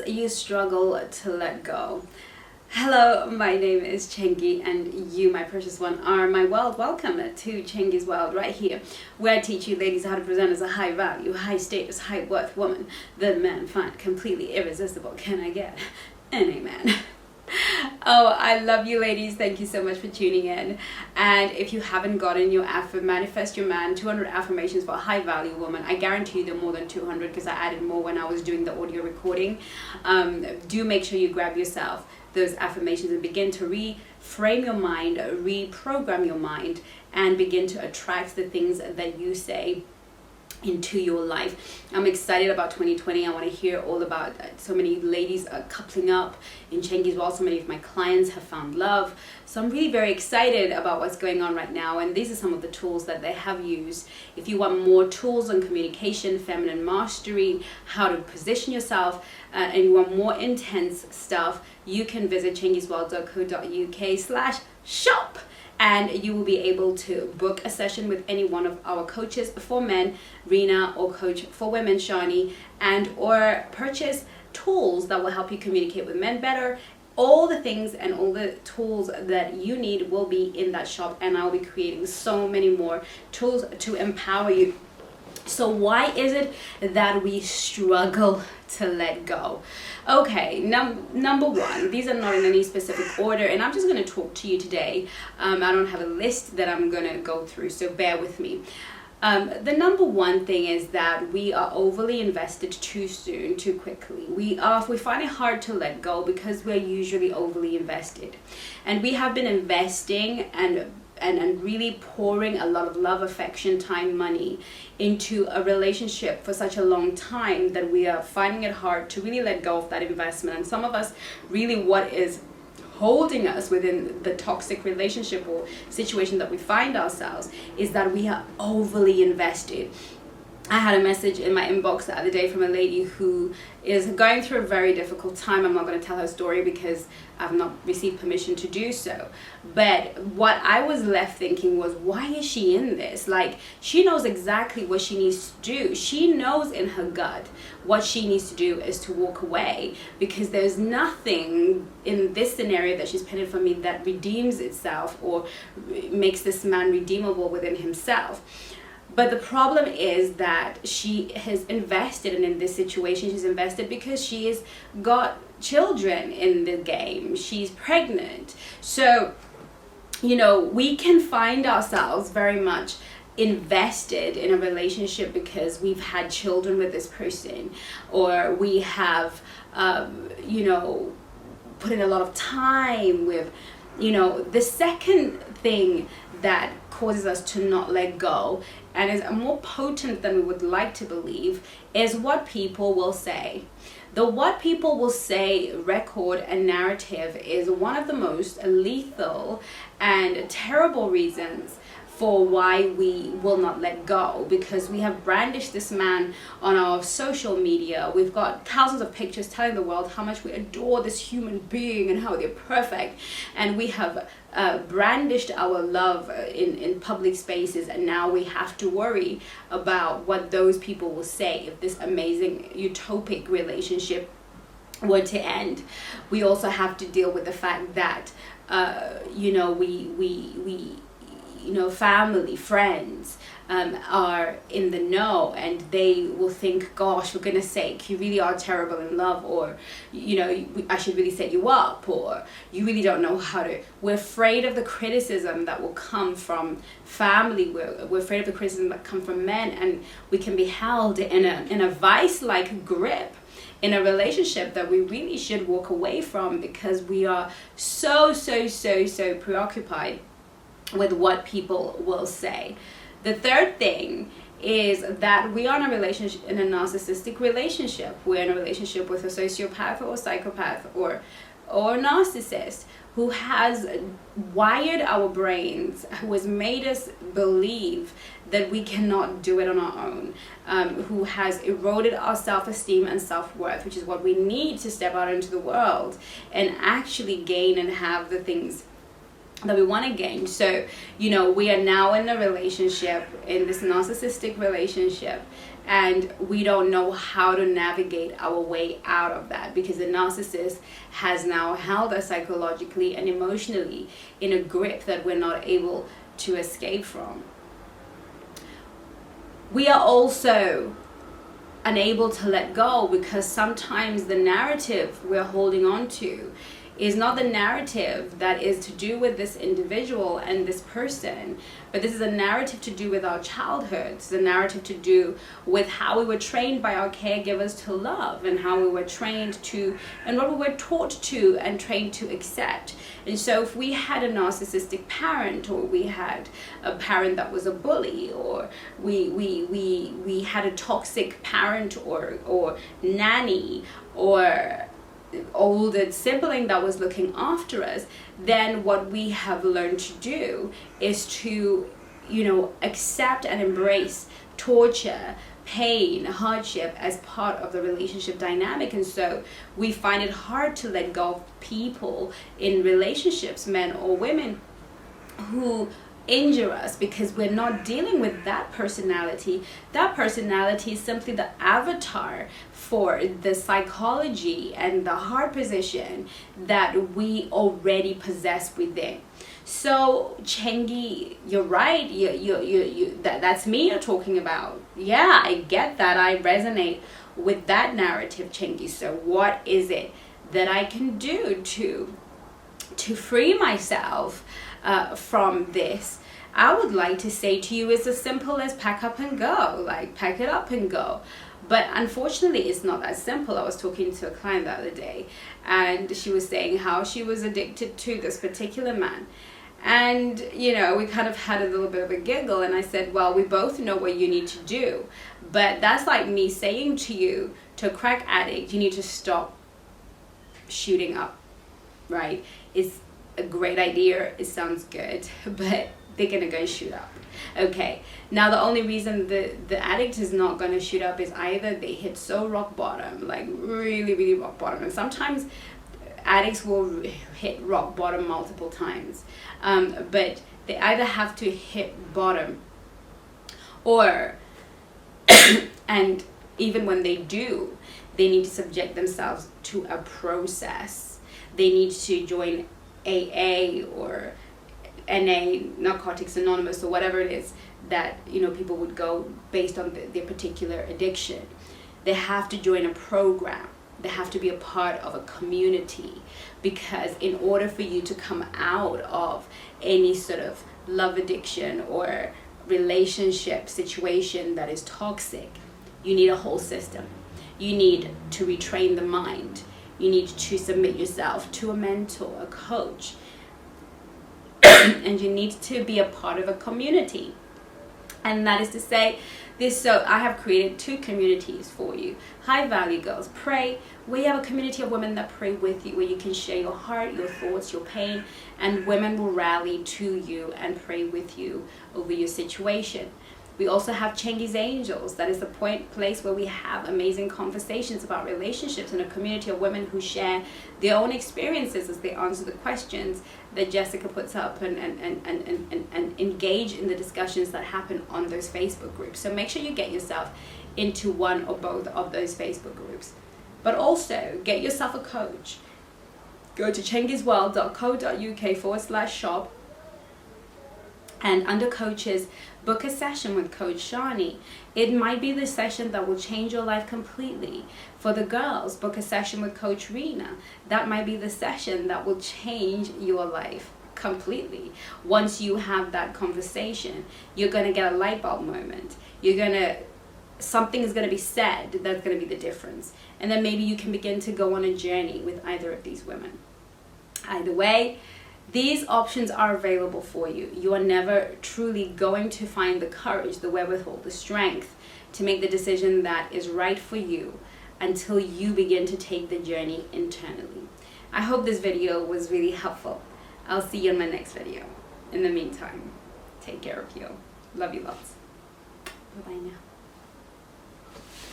you struggle to let go. Hello, my name is Chengi, and you, my precious one, are my world. Welcome to Chengi's World, right here, where I teach you ladies how to present as a high value, high status, high worth woman that men find completely irresistible. Can I get an amen? Oh, I love you ladies. Thank you so much for tuning in. And if you haven't gotten your Manifest Your Man 200 affirmations for a high value woman, I guarantee you there are more than 200 because I added more when I was doing the audio recording. Do make sure you grab yourself those affirmations and begin to reframe your mind, reprogram your mind, and begin to attract the things that you say into your life. I'm excited about 2020. I want to hear all about so many ladies coupling up in Chengi's World. So many of my clients have found love. So I'm really very excited about what's going on right now. And these are some of the tools that they have used. If you want more tools on communication, feminine mastery, how to position yourself, and you want more intense stuff, you can visit chengisworld.co.uk/shop. And you will be able to book a session with any one of our coaches for men, Rena, or coach for women, Shani, and or purchase tools that will help you communicate with men better. All the things and all the tools that you need will be in that shop, and I'll be creating so many more tools to empower you. So why is it that we struggle to let go? Okay, number one, these are not in any specific order, and I'm just going to talk to you today. I don't have a list that I'm going to go through, so bear with me. The number one thing is that we are overly invested too soon, too quickly. We find it hard to let go because we're usually overly invested, and we have been investing and really pouring a lot of love, affection, time, money into a relationship for such a long time that we are finding it hard to really let go of that investment. And some of us, really what is holding us within the toxic relationship or situation that we find ourselves is that we are overly invested. I had a message in my inbox the other day from a lady who is going through a very difficult time. I'm not going to tell her story because I've not received permission to do so. But what I was left thinking was, why is she in this? Like, she knows exactly what she needs to do. She knows in her gut what she needs to do is to walk away, because there's nothing in this scenario that she's painted for me that redeems itself or makes this man redeemable within himself. But the problem is that she has invested, and in this situation she's invested because she has got children in the game. She's pregnant. So, we can find ourselves very much invested in a relationship because we've had children with this person, or we have, put in a lot of time with, the second thing that causes us to not let go and is more potent than we would like to believe is what people will say. The what people will say record and narrative is one of the most lethal and terrible reasons for why we will not let go, because we have brandished this man on our social media. We've got thousands of pictures telling the world how much we adore this human being and how they're perfect, and we have brandished our love in public spaces, and now we have to worry about what those people will say if this amazing utopic relationship were to end. We also have to deal with the fact that family, friends are in the know, and they will think, gosh, for goodness sake, you really are terrible in love, or I should really set you up, or you really don't know how to. We're afraid of the criticism that will come from family. We're afraid of the criticism that come from men, and we can be held in a vice-like grip in a relationship that we really should walk away from, because we are so preoccupied with what people will say. The third thing is that we are in a narcissistic relationship. We're in a relationship with a sociopath or psychopath or narcissist who has wired our brains, who has made us believe that we cannot do it on our own, who has eroded our self-esteem and self-worth, which is what we need to step out into the world and actually gain and have the things that we want to gain. So we are now in a relationship, in this narcissistic relationship, and we don't know how to navigate our way out of that, because the narcissist has now held us psychologically and emotionally in a grip that we're not able to escape from. We are also unable to let go because sometimes the narrative we're holding on to is not the narrative that is to do with this individual and this person, but this is a narrative to do with our childhood. It's a narrative to do with how we were trained by our caregivers to love, and how we were trained to, and what we were taught to and trained to accept. And so if we had a narcissistic parent, or we had a parent that was a bully, or we had a toxic parent or nanny, or older sibling that was looking after us, then what we have learned to do is to, accept and embrace torture, pain, hardship as part of the relationship dynamic. And so we find it hard to let go of people in relationships, men or women, who injure us, because we're not dealing with that personality. That personality is simply the avatar for the psychology and the heart position that we already possess within. So Chengi, you're right. That's me you're talking about. Yeah, I get that. I resonate with that narrative, Chengi. So what is it that I can do to free myself from this? I would like to say to you, it's as simple as pack up and go. Like, pack it up and go. But unfortunately, it's not that simple. I was talking to a client the other day, and she was saying how she was addicted to this particular man. And, we kind of had a little bit of a giggle, and I said, well, we both know what you need to do. But that's like me saying to you, to a crack addict, you need to stop shooting up, right? It's a great idea. It sounds good, but they're gonna go shoot up. Okay, now the only reason the addict is not gonna shoot up is either they hit so rock bottom, like really, really rock bottom. And sometimes addicts will hit rock bottom multiple times, but they either have to hit bottom, or and even when they do, they need to subject themselves to a process. They need to join AA or NA, Narcotics Anonymous, or whatever it is that people would go based on their particular addiction. They have to join a program. They have to be a part of a community, because in order for you to come out of any sort of love addiction or relationship situation that is toxic, you need a whole system. You need to retrain the mind. You need to submit yourself to a mentor, a coach, and you need to be a part of a community. And that is to say, so I have created 2 communities for you. High Value Girls Pray, where you have a community of women that pray with you, where you can share your heart, your thoughts, your pain, and women will rally to you and pray with you over your situation. We also have Chengi's Angels. That is the place where we have amazing conversations about relationships, in a community of women who share their own experiences as they answer the questions that Jessica puts up, and engage in the discussions that happen on those Facebook groups. So make sure you get yourself into one or both of those Facebook groups. But also get yourself a coach. Go to chengisworld.co.uk/shop, and under coaches, book a session with Coach Shani. It might be the session that will change your life completely. For the girls, book a session with Coach Rena. That might be the session that will change your life completely. Once you have that conversation, you're going to get a light bulb moment. Something is going to be said that's going to be the difference. And then maybe you can begin to go on a journey with either of these women. Either way, these options are available for you. You are never truly going to find the courage, the wherewithal, the strength to make the decision that is right for you until you begin to take the journey internally. I hope this video was really helpful. I'll see you in my next video. In the meantime, take care of you. Love you lots. Bye-bye now.